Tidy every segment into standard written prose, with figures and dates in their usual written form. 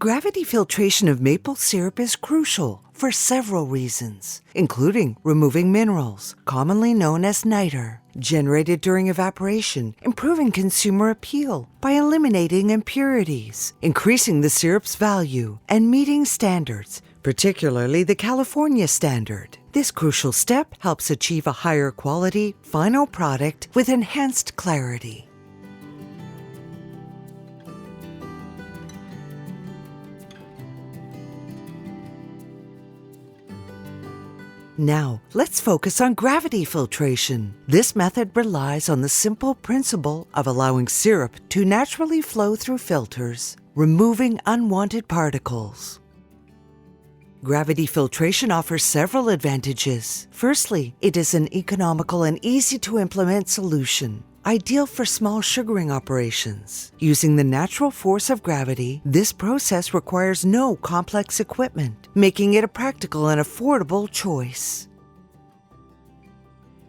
Gravity filtration of maple syrup is crucial for several reasons, including removing minerals, commonly known as niter, generated during evaporation, improving consumer appeal by eliminating impurities, increasing the syrup's value, and meeting standards, particularly the California standard. This crucial step helps achieve a higher quality, final product with enhanced clarity. Now, let's focus on gravity filtration. This method relies on the simple principle of allowing syrup to naturally flow through filters, removing unwanted particles. Gravity filtration offers several advantages. Firstly, it is an economical and easy-to-implement solution, ideal for small sugaring operations. Using the natural force of gravity, this process requires no complex equipment, making it a practical and affordable choice.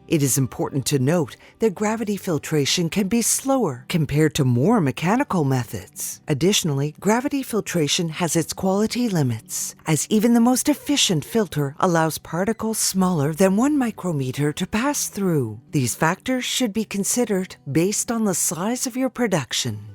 It is important to note that gravity filtration can be slower compared to more mechanical methods. Additionally, gravity filtration has its quality limits, as even the most efficient filter allows particles smaller than 1 micrometer to pass through. These factors should be considered based on the size of your production.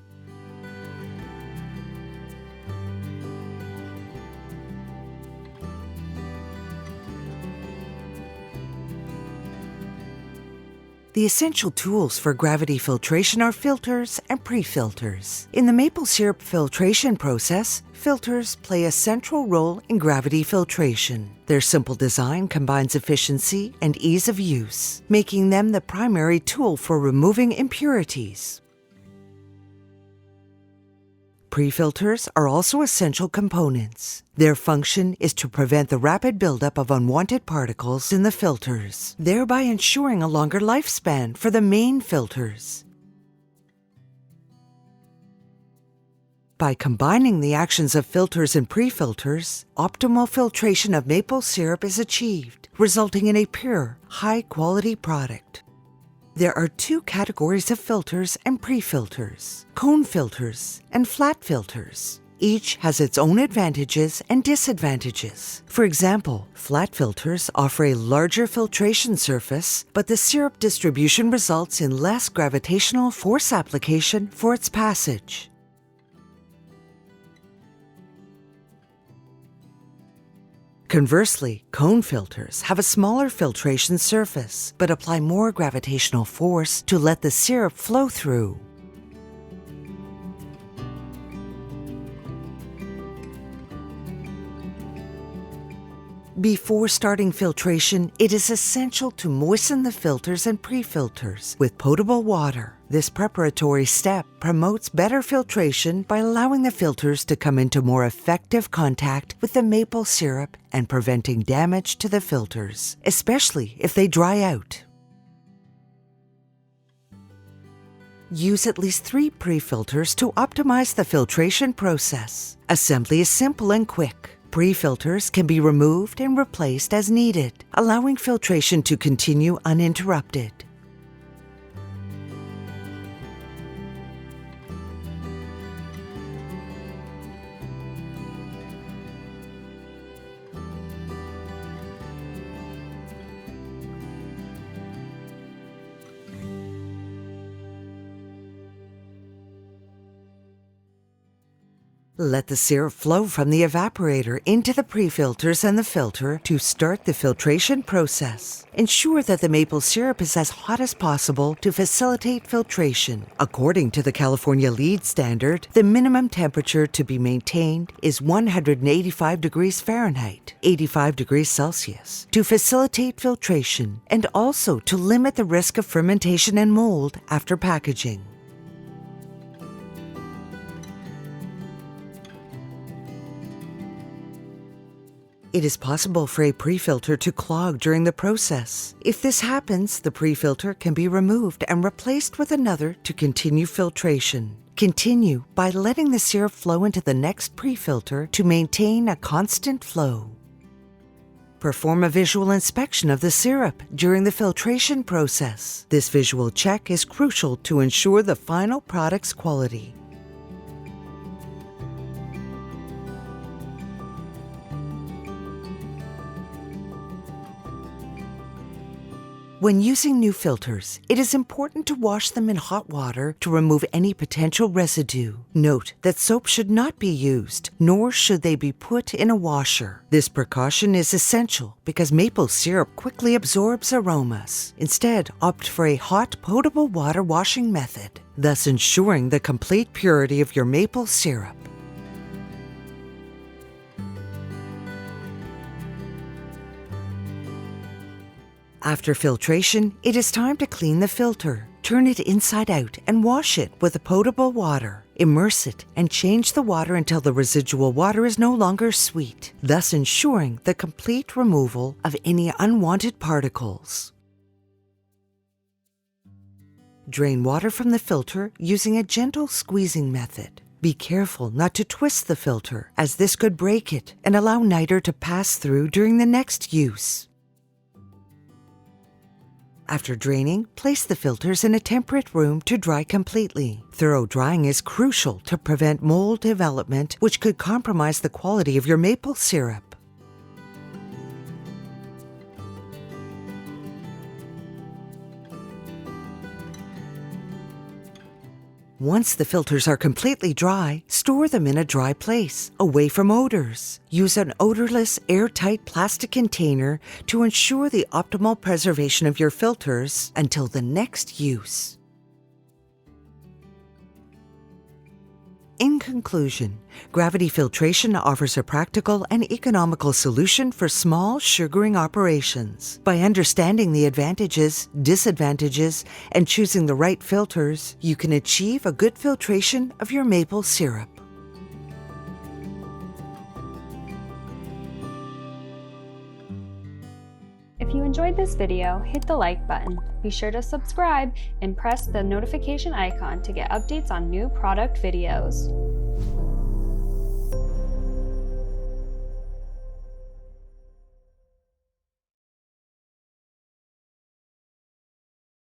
The essential tools for gravity filtration are filters and pre-filters. In the maple syrup filtration process, filters play a central role in gravity filtration. Their simple design combines efficiency and ease of use, making them the primary tool for removing impurities. Pre-filters are also essential components. Their function is to prevent the rapid buildup of unwanted particles in the filters, thereby ensuring a longer lifespan for the main filters. By combining the actions of filters and pre-filters, optimal filtration of maple syrup is achieved, resulting in a pure, high-quality product. There are 2 categories of filters and pre-filters: cone filters and flat filters. Each has its own advantages and disadvantages. For example, flat filters offer a larger filtration surface, but the syrup distribution results in less gravitational force application for its passage. Conversely, cone filters have a smaller filtration surface, but apply more gravitational force to let the syrup flow through. Before starting filtration, it is essential to moisten the filters and pre-filters with potable water. This preparatory step promotes better filtration by allowing the filters to come into more effective contact with the maple syrup and preventing damage to the filters, especially if they dry out. Use at least 3 pre-filters to optimize the filtration process. Assembly is simple and quick. Pre-filters can be removed and replaced as needed, allowing filtration to continue uninterrupted. Let the syrup flow from the evaporator into the pre-filters and the filter to start the filtration process. Ensure that the maple syrup is as hot as possible to facilitate filtration. According to the California LEED standard, the minimum temperature to be maintained is 185 degrees Fahrenheit, 85 degrees Celsius, to facilitate filtration and also to limit the risk of fermentation and mold after packaging. It is possible for a pre-filter to clog during the process. If this happens, the pre-filter can be removed and replaced with another to continue filtration. Continue by letting the syrup flow into the next pre-filter to maintain a constant flow. Perform a visual inspection of the syrup during the filtration process. This visual check is crucial to ensure the final product's quality. When using new filters, it is important to wash them in hot water to remove any potential residue. Note that soap should not be used, nor should they be put in a washer. This precaution is essential because maple syrup quickly absorbs aromas. Instead, opt for a hot, potable water washing method, thus ensuring the complete purity of your maple syrup. After filtration, it is time to clean the filter. Turn it inside out and wash it with potable water. Immerse it and change the water until the residual water is no longer sweet, thus ensuring the complete removal of any unwanted particles. Drain water from the filter using a gentle squeezing method. Be careful not to twist the filter, as this could break it and allow niter to pass through during the next use. After draining, place the filters in a temperate room to dry completely. Thorough drying is crucial to prevent mold development, which could compromise the quality of your maple syrup. Once the filters are completely dry, store them in a dry place, away from odors. Use an odorless, airtight plastic container to ensure the optimal preservation of your filters until the next use. In conclusion, gravity filtration offers a practical and economical solution for small sugaring operations. By understanding the advantages, disadvantages, and choosing the right filters, you can achieve a good filtration of your maple syrup. If you enjoyed this video, hit the like button. Be sure to subscribe and press the notification icon to get updates on new product videos.